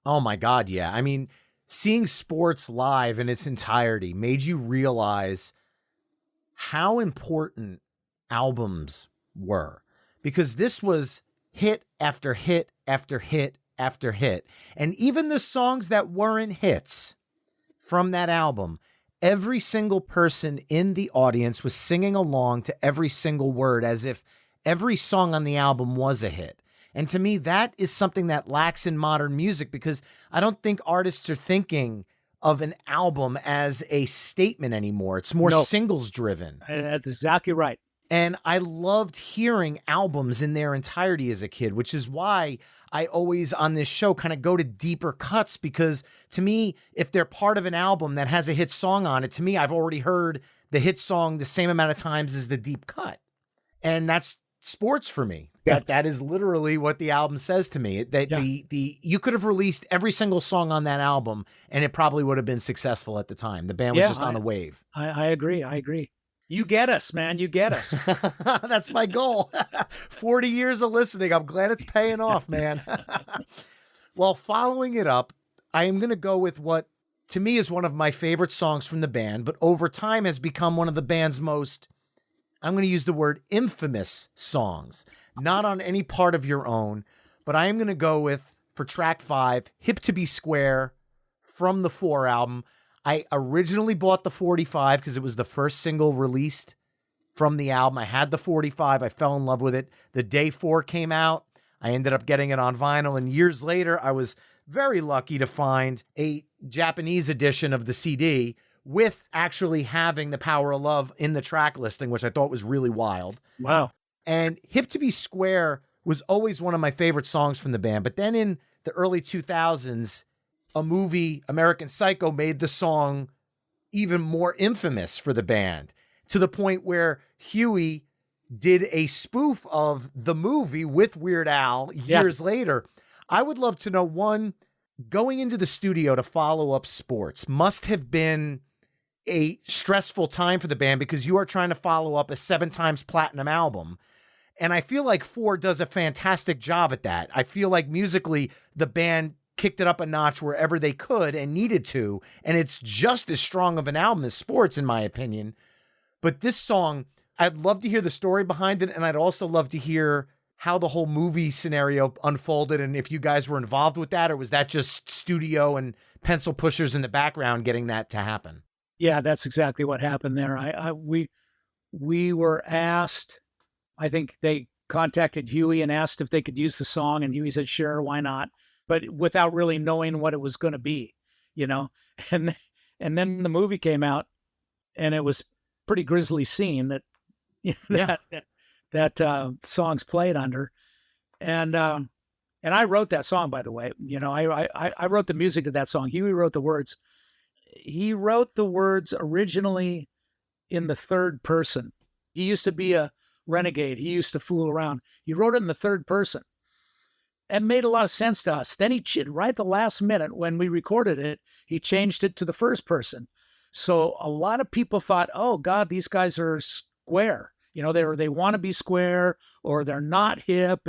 Oh my God, yeah. I mean, seeing sports live in its entirety made you realize how important albums were, because this was hit after hit after hit after hit. And even the songs that weren't hits from that album, every single person in the audience was singing along to every single word as if every song on the album was a hit. And to me, that is something that lacks in modern music, because I don't think artists are thinking of an album as a statement anymore. It's more singles driven. That's exactly right. And I loved hearing albums in their entirety as a kid, which is why I always on this show kind of go to deeper cuts, because to me, if they're part of an album that has a hit song on it, to me, I've already heard the hit song the same amount of times as the deep cut. And that's sports for me. Yeah. That is literally what the album says to me. You could have released every single song on that album and it probably would have been successful at the time. The band was just on a wave. I agree. You get us, man. You get us. That's my goal. 40 years of listening. I'm glad it's paying off, man. Well, following it up, I am going to go with what to me is one of my favorite songs from the band, but over time has become one of the band's most, I'm going to use the word infamous songs. Not on any part of your own, but I am going to go with, for track 5, Hip to Be Square from the 4 album. I originally bought the 45 because it was the first single released from the album. I had the 45. I fell in love with it. The day 4 came out. I ended up getting it on vinyl. And years later, I was very lucky to find a Japanese edition of the CD with actually having The Power of Love in the track listing, which I thought was really wild. Wow. And Hip to Be Square was always one of my favorite songs from the band. But then in the early 2000s, a movie, American Psycho, made the song even more infamous for the band, to the point where Huey did a spoof of the movie with Weird Al years later. I would love to know, one, going into the studio to follow up sports must have been a stressful time for the band, because you are trying to follow up a 7 times platinum album. And I feel like 4 does a fantastic job at that. I feel like musically, the band kicked it up a notch wherever they could and needed to. And it's just as strong of an album as Sports, in my opinion. But this song, I'd love to hear the story behind it. And I'd also love to hear how the whole movie scenario unfolded, and if you guys were involved with that, or was that just studio and pencil pushers in the background getting that to happen? Yeah, that's exactly what happened there. We were asked, I think they contacted Huey and asked if they could use the song, and Huey said, sure, why not? But without really knowing what it was going to be, and then the movie came out, and it was pretty grisly scene that song's played under. And I wrote that song, by the way. I wrote the music to that song. Huey wrote the words. He wrote the words originally in the third person. He used to be a renegade. He used to fool around. He wrote it in the third person. It made a lot of sense to us. Then right at the last minute when we recorded it, he changed it to the first person. So a lot of people thought, oh God, these guys are square. They want to be square, or they're not hip.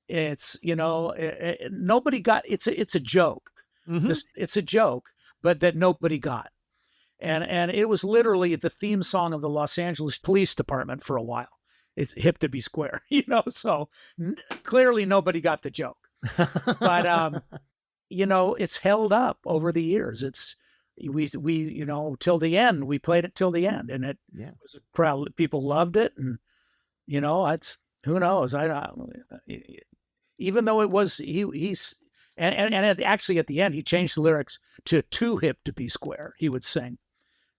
Nobody got, it's a joke. Mm-hmm. It's a joke, but that nobody got. And it was literally the theme song of the Los Angeles Police Department for a while. It's hip to be square, so clearly nobody got the joke. But, it's held up over the years. we till the end. We played it till the end, and it was a crowd. People loved it, and it's who knows. Even though it was he's actually at the end he changed the lyrics to "Too hip to be square." He would sing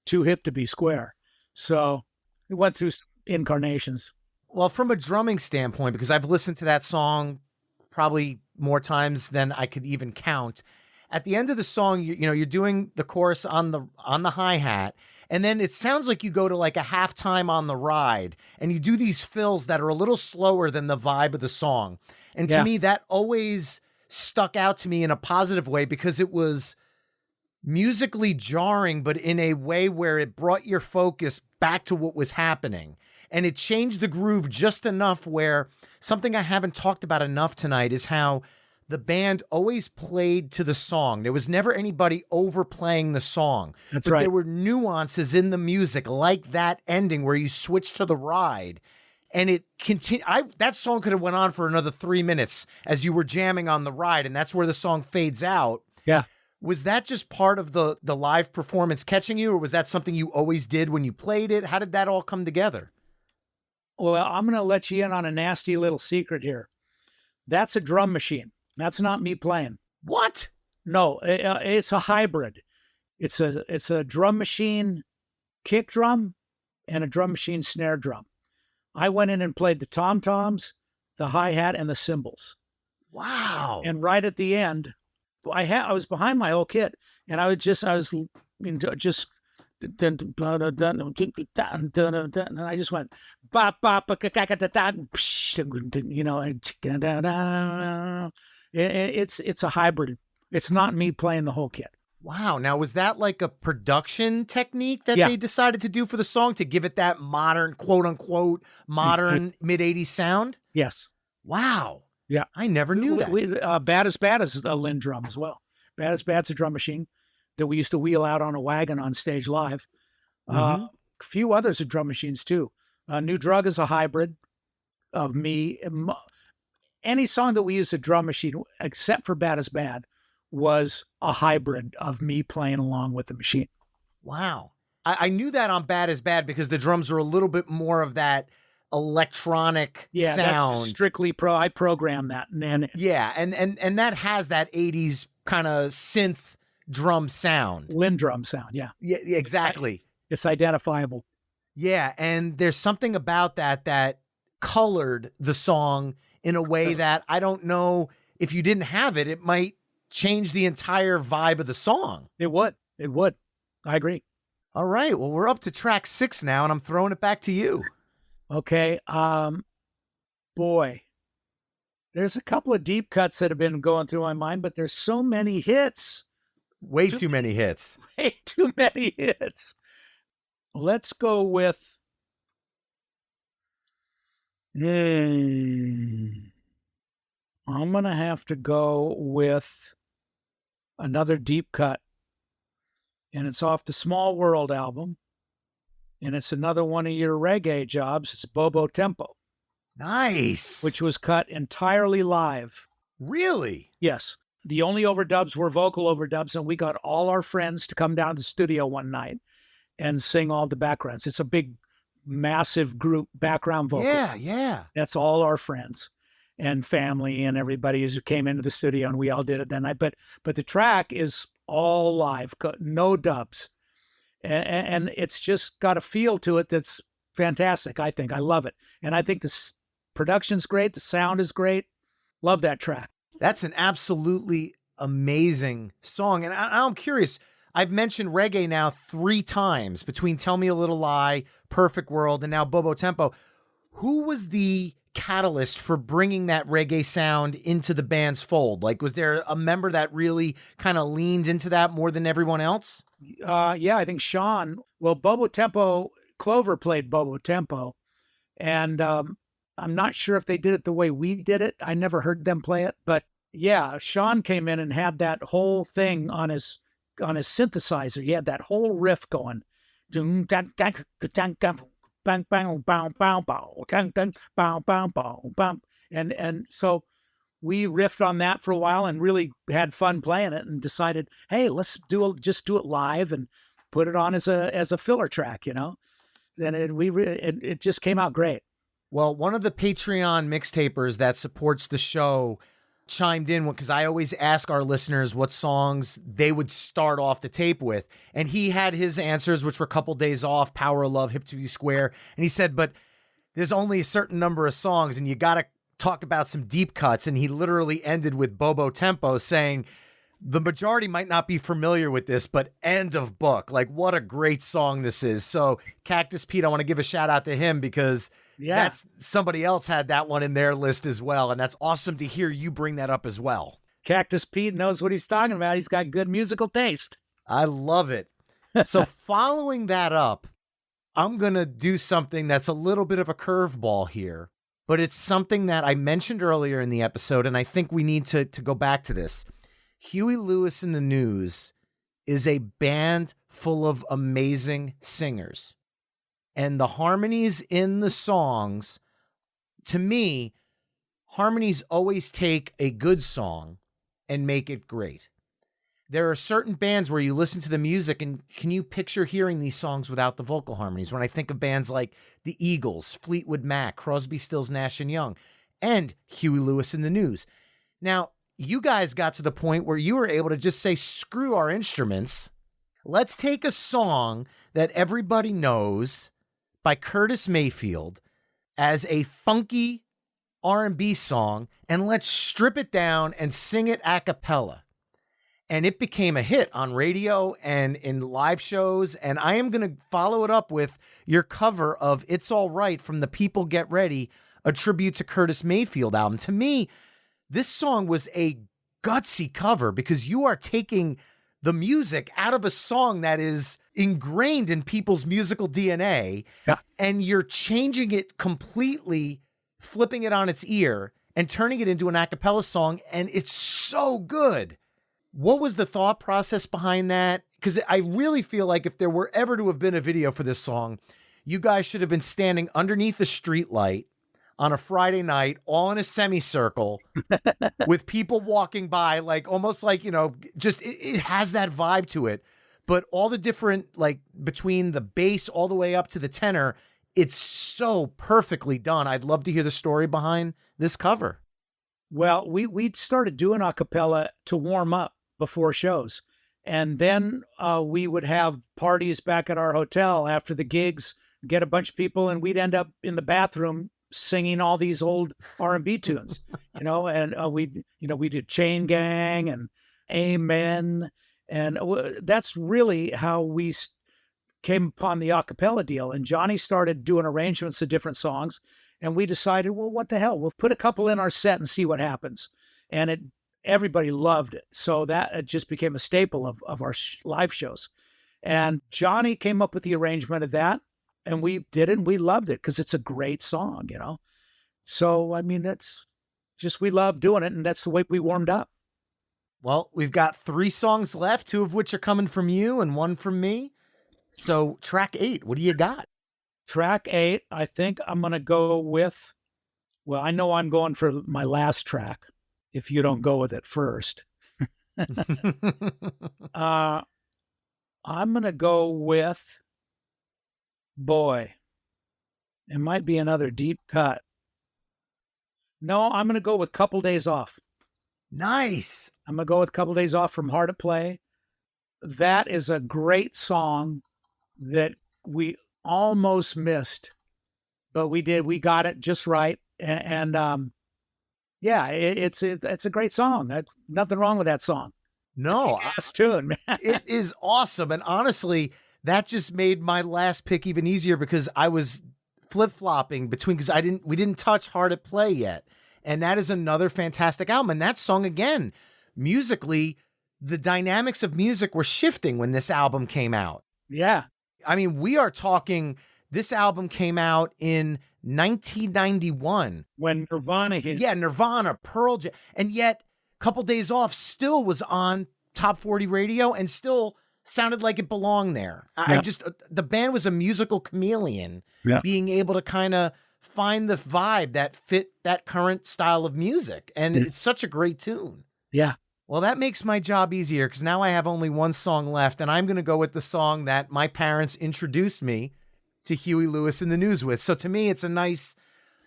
"Too hip to be square." So it went through incarnations. Well, from a drumming standpoint, because I've listened to that song probably more times than I could even count. At the end of the song, you're doing the chorus on the hi-hat, and then it sounds like you go to like a halftime on the ride, and you do these fills that are a little slower than the vibe of the song. And to me, that always stuck out to me in a positive way because it was musically jarring, but in a way where it brought your focus back to what was happening. And it changed the groove just enough where something I haven't talked about enough tonight is how the band always played to the song. There was never anybody overplaying the song. That's but right. There were nuances in the music, like that ending where you switch to the ride. And it continued. That song could have went on for another 3 minutes as you were jamming on the ride, and that's where the song fades out. Yeah. Was that just part of the live performance catching you, or was that something you always did when you played it? How did that all come together? Well, I'm going to let you in on a nasty little secret here. That's a drum machine. That's not me playing. What? No, it's a hybrid. It's a drum machine kick drum and a drum machine snare drum. I went in and played the tom-toms, the hi-hat, and the cymbals. Wow. And right at the end, I was behind my whole kit, and I was just and I just went bop bop, it's a hybrid. It's not me playing the whole kit. Wow. Now, was that like a production technique that they decided to do for the song to give it that modern, quote unquote, modern mid-'80s sound? Yes. Wow. Yeah. I never knew that. Bad as Bad is a Lynn drum as well. Bad as Bad's a drum machine that we used to wheel out on a wagon on stage live. A few others are drum machines too. New Drug is a hybrid of me. Any song that we used a drum machine, except for Bad as Bad, was a hybrid of me playing along with the machine. Wow. I knew that on Bad as Bad because the drums are a little bit more of that electronic sound. That's strictly I program that. And that has that 80s kind of synth drum sound. Lynn drum sound, yeah. Yeah, exactly. It's identifiable. Yeah, and there's something about that colored the song in a way that I don't know if you didn't have it, it might change the entire vibe of the song. It would. I agree. All right. Well, we're up to track 6 now, and I'm throwing it back to you. Okay. Boy, there's a couple of deep cuts that have been going through my mind, but there's so many hits. Way too many hits. Way too many hits. Let's go with... I'm going to have to go with another deep cut. And it's off the Small World album. And it's another one of your reggae jobs. It's Bobo Tempo. Nice. Which was cut entirely live. Really? Yes. The only overdubs were vocal overdubs, and we got all our friends to come down to the studio one night and sing all the backgrounds. It's a big, massive group background vocal. Yeah. That's all our friends and family and everybody who came into the studio, and we all did it that night. But the track is all live, no dubs. And it's just got a feel to it that's fantastic, I think. I love it. And I think the production's great. The sound is great. Love that track. That's an absolutely amazing song. And I'm curious, I've mentioned reggae now 3 times between Tell Me a Little Lie, Perfect World, and now Bobo Tempo. Who was the catalyst for bringing that reggae sound into the band's fold? Like, was there a member that really kind of leaned into that more than everyone else? Yeah, I think Sean. Well, Bobo Tempo, Clover played Bobo Tempo, and I'm not sure if they did it the way we did it. I never heard them play it, but yeah, Sean came in and had that whole thing on his synthesizer. He had that whole riff going. And so we riffed on that for a while and really had fun playing it, and decided, hey, let's just do it live and put it on as a filler track, And it just came out great. Well, one of the Patreon mixtapers that supports the show chimed in because I always ask our listeners what songs they would start off the tape with. And he had his answers, which were a couple days off, Power of Love, Hip to Be Square. And he said, but there's only a certain number of songs and you got to talk about some deep cuts. And he literally ended with Bobo Tempo, saying the majority might not be familiar with this, but end of book. Like, what a great song this is. So Cactus Pete, I want to give a shout out to him because that's somebody else had that one in their list as well. And that's awesome to hear you bring that up as well. Cactus Pete knows what he's talking about. He's got good musical taste. I love it. So following that up, I'm going to do something that's a little bit of a curveball here, but it's something that I mentioned earlier in the episode, and I think we need to go back to this. Huey Lewis and the News is a band full of amazing singers. And the harmonies in the songs, to me, harmonies always take a good song and make it great. There are certain bands where you listen to the music and can you picture hearing these songs without the vocal harmonies? When I think of bands like the Eagles, Fleetwood Mac, Crosby, Stills, Nash & Young, and Huey Lewis and the News. Now, you guys got to the point where you were able to just say, screw our instruments. Let's take a song that everybody knows by Curtis Mayfield as a funky R&B song, and let's strip it down and sing it a cappella. And it became a hit on radio and in live shows. And I am going to follow it up with your cover of It's All Right from the People Get Ready, a tribute to Curtis Mayfield album. To me, this song was a gutsy cover because you are taking the music out of a song that is ingrained in people's musical DNA, and you're changing it completely, flipping it on its ear and turning it into an a cappella song. And it's so good. What was the thought process behind that? Because I really feel like if there were ever to have been a video for this song, you guys should have been standing underneath the street light on a Friday night, all in a semicircle with people walking by, like almost like, just it has that vibe to it. But all the different, like between the bass all the way up to the tenor, it's so perfectly done. I'd love to hear the story behind this cover. Well, we started doing a cappella to warm up before shows. And then we would have parties back at our hotel after the gigs, get a bunch of people, and we'd end up in the bathroom singing all these old R&B tunes, and we did Chain Gang and Amen. And that's really how we came upon the a cappella deal. And Johnny started doing arrangements of different songs. And we decided, well, what the hell? We'll put a couple in our set and see what happens. And everybody loved it. So that it just became a staple of our live shows. And Johnny came up with the arrangement of that. And we did it, and we loved it because it's a great song, So, I mean, that's just, we love doing it, and that's the way we warmed up. Well, we've got 3 songs left, 2 of which are coming from you and 1 from me. So track 8, what do you got? Track 8, I think I'm going to go with, well, I know I'm going for my last track, if you don't go with it first. I'm going to go with, boy, it might be another deep cut. No, I'm going to go with Couple Days Off. Nice. I'm going to go with Couple Days Off from Hard to Play. That is a great song that we almost missed, but we did. We got it just right. And it's a great song. Nothing wrong with that song. No. It's tune, man. It is awesome. And honestly, that just made my last pick even easier because I was flip-flopping between, because we didn't touch Hard at Play yet. And that is another fantastic album. And that song, again, musically, the dynamics of music were shifting when this album came out. Yeah. I mean, we are talking, this album came out in 1991. When Nirvana hit. Yeah, Nirvana, Pearl Jam. And yet, Couple Days Off still was on Top 40 radio and still sounded like it belonged there. Yeah. The band was a musical chameleon, being able to kind of find the vibe that fit that current style of music. And it's such a great tune. Yeah. Well, that makes my job easier because now I have only one song left, and I'm going to go with the song that my parents introduced me to Huey Lewis and the News with. So to me, it's a nice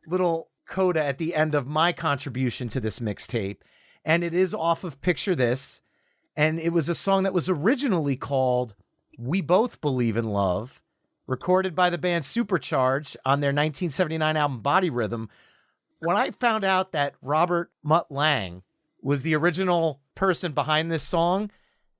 little coda at the end of my contribution to this mixtape. And it is off of Picture This. And it was a song that was originally called We Both Believe in Love, recorded by the band Supercharged on their 1979 album Body Rhythm. When I found out that Robert Mutt Lang was the original person behind this song,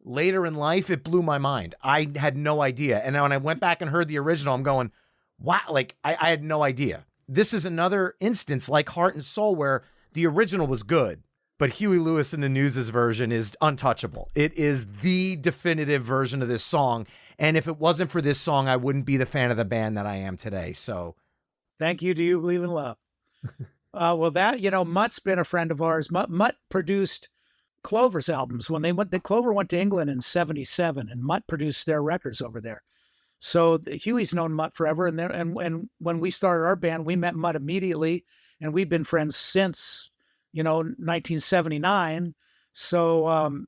later in life, it blew my mind. I had no idea. And when I went back and heard the original, I'm going, wow, like I had no idea. This is another instance like Heart and Soul where the original was good, but Huey Lewis and the News' version is untouchable. It is the definitive version of this song. And if it wasn't for this song, I wouldn't be the fan of the band that I am today. So thank you. Do You Believe in Love? Well, that, Mutt's been a friend of ours. Mutt produced Clover's albums when Clover went to England in '77, and Mutt produced their records over there. So Huey's known Mutt forever. And when we started our band, we met Mutt immediately, and we've been friends since, 1979. So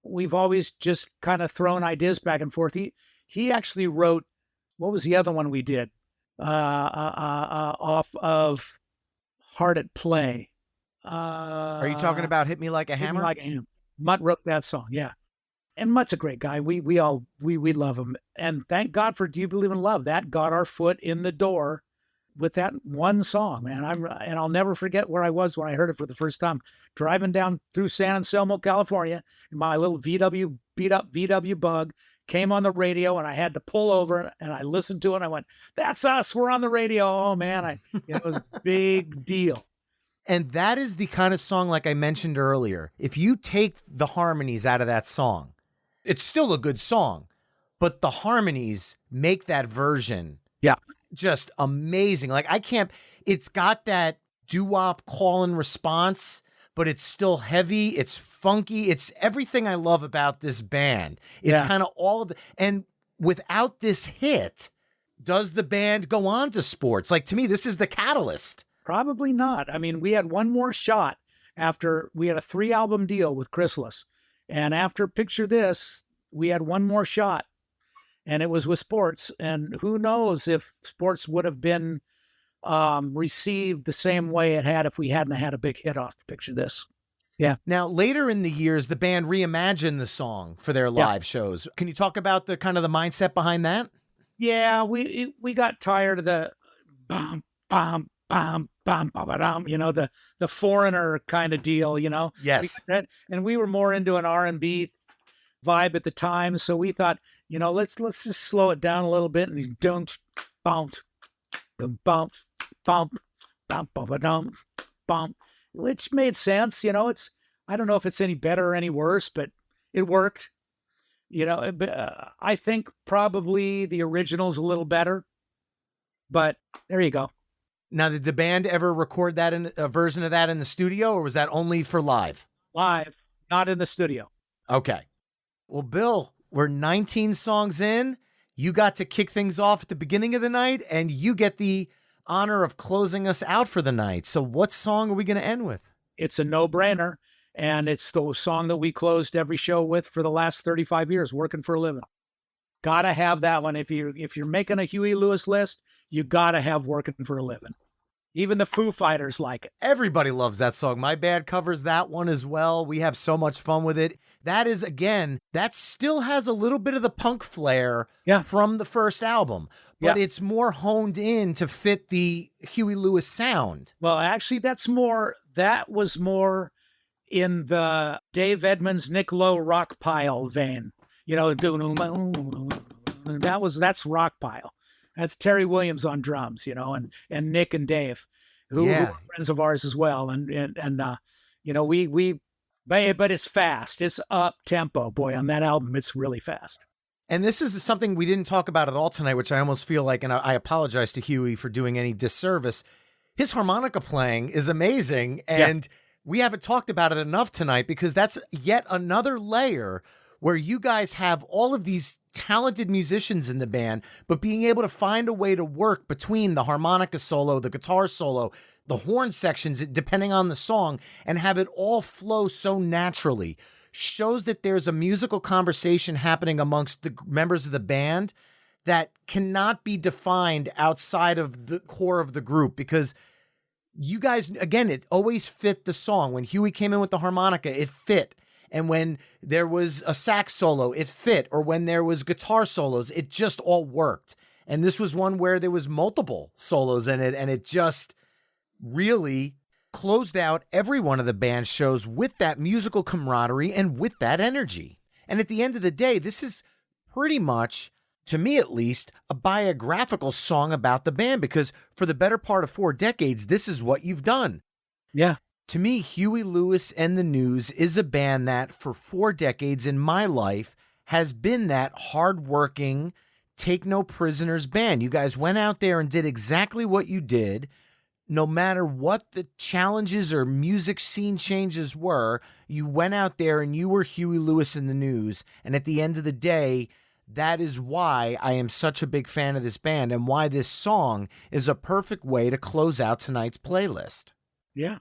we've always just kind of thrown ideas back and forth. He actually wrote, what was the other one we did off of Heart at Play? Are you talking about Hit Me Like a Hammer? Hit Me Like a Hammer. Mutt wrote that song, yeah. And Mutt's a great guy. We love him. And thank God for Do You Believe in Love? That got our foot in the door with that one song, man. And I'll never forget where I was when I heard it for the first time. Driving down through San Anselmo, California, my little beat up VW Bug came on the radio, and I had to pull over, and I listened to it, and I went, "That's us. We're on the radio." Oh man, it was a big deal. And that is the kind of song, like I mentioned earlier, if you take the harmonies out of that song, it's still a good song, but the harmonies make that version just amazing. Like it's got that doo-wop call and response, but it's still heavy. It's funky. It's everything I love about this band. It's kind of all of and without this hit, does the band go on to sports? Like, to me, this is the catalyst. Probably not. I mean, we had one more shot after we had a 3-album deal with Chrysalis. And after Picture This, we had one more shot, and it was with Sports. And who knows if Sports would have been received the same way it had if we hadn't had a big hit off Picture This. Yeah. Now, later in the years, the band reimagined the song for their live shows. Can you talk about the kind of the mindset behind that? Yeah, we got tired of the bum, bum, bum, bum, bum, bum, the Foreigner kind of deal, Yes. And we were more into an R&B vibe at the time, so we thought, let's just slow it down a little bit, and don't bump, bump, bump, bump, bump, bump, bump, which made sense. It's, I don't know if it's any better or any worse, but it worked. I think probably the original's a little better, but there you go. Now, did the band ever record that in a version of that in the studio, or was that only for live? Live, not in the studio. Okay. Well, Bill, we're 19 songs in. You got to kick things off at the beginning of the night, and you get the honor of closing us out for the night. So what song are we going to end with? It's a no-brainer, and it's the song that we closed every show with for the last 35 years, Working for a Living. Gotta have that one. If you're making a Huey Lewis list, you gotta have Working for a Living. Even the Foo Fighters like it. Everybody loves that song. My Bad covers that one as well. We have so much fun with it. That is, again, that still has a little bit of the punk flair from the first album, but it's more honed in to fit the Huey Lewis sound. Well, actually, that was more in the Dave Edmunds, Nick Lowe rock pile vein. That's rock pile. That's Terry Williams on drums, and Nick and Dave, who are friends of ours as well. But it's fast. It's up tempo, boy. On that album, it's really fast. And this is something we didn't talk about at all tonight, which I almost feel like, and I apologize to Huey for doing any disservice. His harmonica playing is amazing, and we haven't talked about it enough tonight because that's yet another layer where you guys have all of these talented musicians in the band, but being able to find a way to work between the harmonica solo, the guitar solo, the horn sections, depending on the song, and have it all flow so naturally shows that there's a musical conversation happening amongst the members of the band that cannot be defined outside of the core of the group, because you guys, again, it always fit the song. When Huey came in with the harmonica, it fit. And when there was a sax solo, it fit. Or when there was guitar solos, it just all worked. And this was one where there was multiple solos in it, and it just really closed out every one of the band shows with that musical camaraderie and with that energy. And at the end of the day, this is pretty much, to me at least, a biographical song about the band, because for the better part of 4 decades, this is what you've done. Yeah. To me, Huey Lewis and the News is a band that for 4 decades in my life has been that hardworking, take no prisoners band. You guys went out there and did exactly what you did. No matter what the challenges or music scene changes were, you went out there and you were Huey Lewis and the News. And at the end of the day, that is why I am such a big fan of this band and why this song is a perfect way to close out tonight's playlist. Yeah.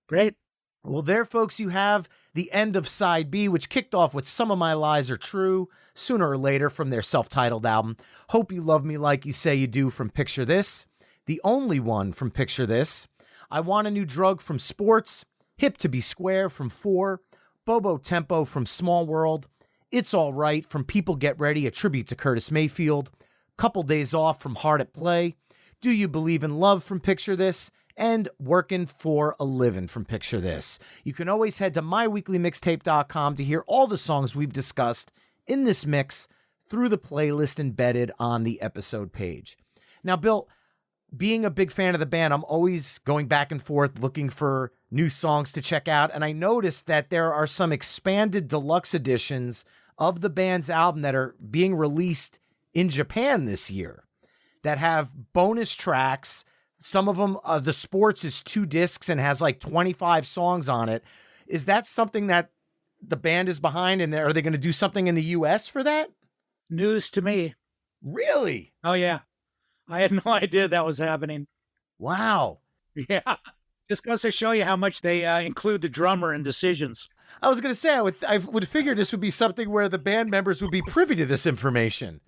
Great. Well, there, folks, you have the end of Side B, which kicked off with Some of My Lies Are True, sooner or later from their self-titled album. Hope You Love Me Like You Say You Do from Picture This. The Only One from Picture This. I Want a New Drug from Sports. Hip to Be Square from 4. Bobo Tempo from Small World. It's All Right from People Get Ready, a tribute to Curtis Mayfield. Couple Days Off from Hard at Play. Do You Believe in Love from Picture This. And Workin' for a Livin' from Picture This. You can always head to myweeklymixtape.com to hear all the songs we've discussed in this mix through the playlist embedded on the episode page. Now, Bill, being a big fan of the band, I'm always going back and forth looking for new songs to check out. And I noticed that there are some expanded deluxe editions of the band's album that are being released in Japan this year that have bonus tracks. Some of them, the Sports is 2 discs and has like 25 songs on it. Is that something that the band is behind? And are they going to do something in the U.S. for that? News to me. Really? Oh, yeah. I had no idea that was happening. Wow. Yeah. Just goes to show you how much they include the drummer in decisions. I was going to say, I would figure this would be something where the band members would be privy to this information.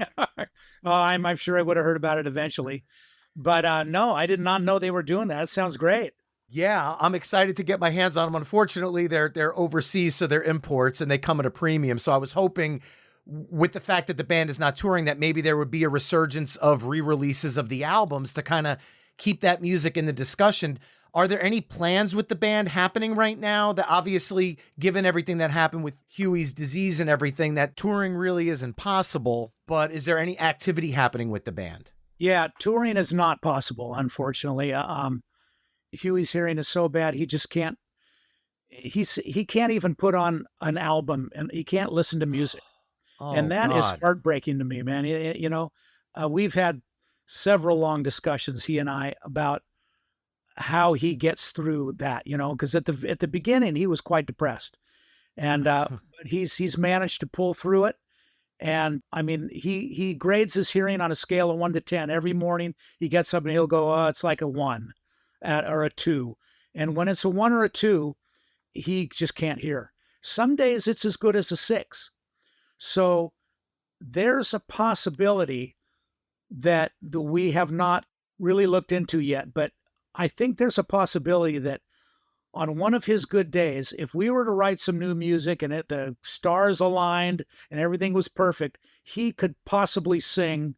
I'm sure I would have heard about it eventually. But no, I did not know they were doing that. It sounds great. Yeah, I'm excited to get my hands on them. Unfortunately, they're overseas, so they're imports, and they come at a premium. So I was hoping, with the fact that the band is not touring, that maybe there would be a resurgence of re-releases of the albums to kind of keep that music in the discussion. Are there any plans with the band happening right now? That obviously, given everything that happened with Huey's disease and everything, that touring really isn't possible. But is there any activity happening with the band? Yeah, touring is not possible, unfortunately. Huey's hearing is so bad, he just can't. He can't even put on an album, and he can't listen to music. Oh, and that is God. heartbreaking to me, man. We've had several long discussions, he and I, about how he gets through that, because at the beginning he was quite depressed, and but he's managed to pull through it. And I mean, he grades his hearing on a scale of 1 to 10 every morning. He gets up and he'll go, "Oh, it's like a 1 or a 2." And when it's a 1 or a 2, he just can't hear. Some days it's as good as a 6. So there's a possibility that we have not really looked into yet, but I think there's a possibility that on one of his good days, if we were to write some new music and the stars aligned and everything was perfect, he could possibly sing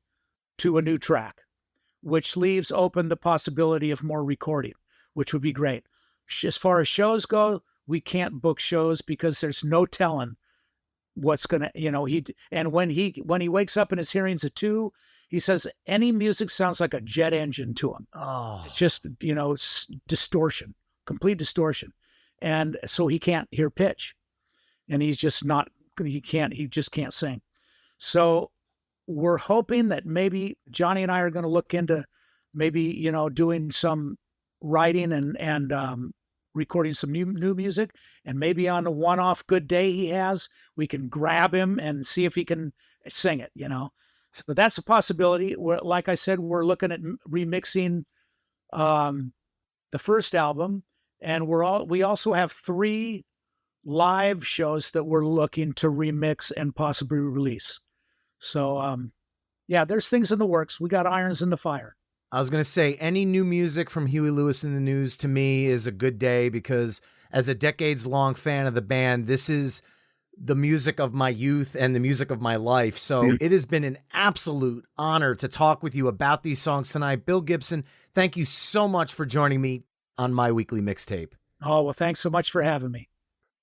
to a new track, which leaves open the possibility of more recording, which would be great. As far as shows go, we can't book shows because there's no telling what's going to, and when he wakes up and his hearing's a 2, he says any music sounds like a jet engine to him. Oh, It's just, distortion. Complete distortion. And so he can't hear pitch, and he just can't sing. So we're hoping that maybe Johnny and I are going to look into maybe, doing some writing and recording some new music, and maybe on a one-off good day he has, we can grab him and see if he can sing it, So that's a possibility. Like I said, we're looking at remixing the first album, and we also have 3 live shows that we're looking to remix and possibly release. So, there's things in the works. We got irons in the fire. I was going to say, any new music from Huey Lewis in the News to me is a good day, because as a decades-long fan of the band, this is the music of my youth and the music of my life. So it has been an absolute honor to talk with you about these songs tonight. Bill Gibson, thank you so much for joining me on My Weekly Mixtape. Oh, well, thanks so much for having me.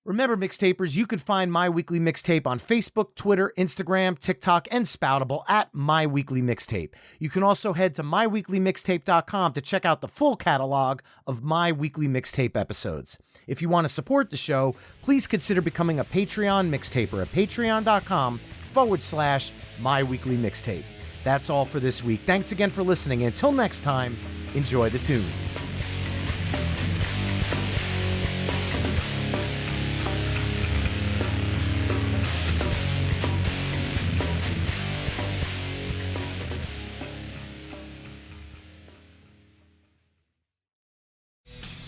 Remember, mixtapers, you can find My Weekly Mixtape on Facebook, Twitter, Instagram, TikTok, and Spoutable at My Weekly Mixtape. You can also head to myweeklymixtape.com to check out the full catalog of My Weekly Mixtape episodes. If you want to support the show, please consider becoming a Patreon mixtaper at patreon.com/My Weekly Mixtape. That's all for this week. Thanks again for listening. Until next time, enjoy the tunes.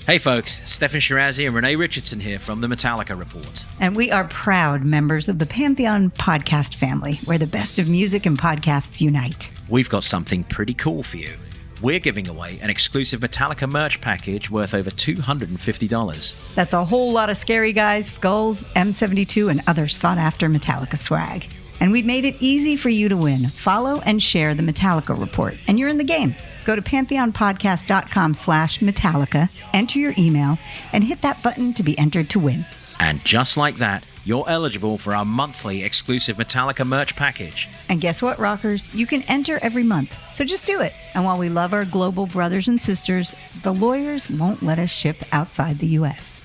Hey folks, Stefan Shirazi and Renee Richardson here from the Metallica Report. And we are proud members of the Pantheon podcast family, where the best of music and podcasts unite. We've got something pretty cool for you. We're giving away an exclusive Metallica merch package worth over $250. That's a whole lot of Scary Guys, Skulls, M72, and other sought-after Metallica swag. And we've made it easy for you to win. Follow and share the Metallica Report, and you're in the game. Go to pantheonpodcast.com/Metallica, enter your email, and hit that button to be entered to win. And just like that, you're eligible for our monthly exclusive Metallica merch package. And guess what, rockers? You can enter every month, so just do it. And while we love our global brothers and sisters, the lawyers won't let us ship outside the U.S.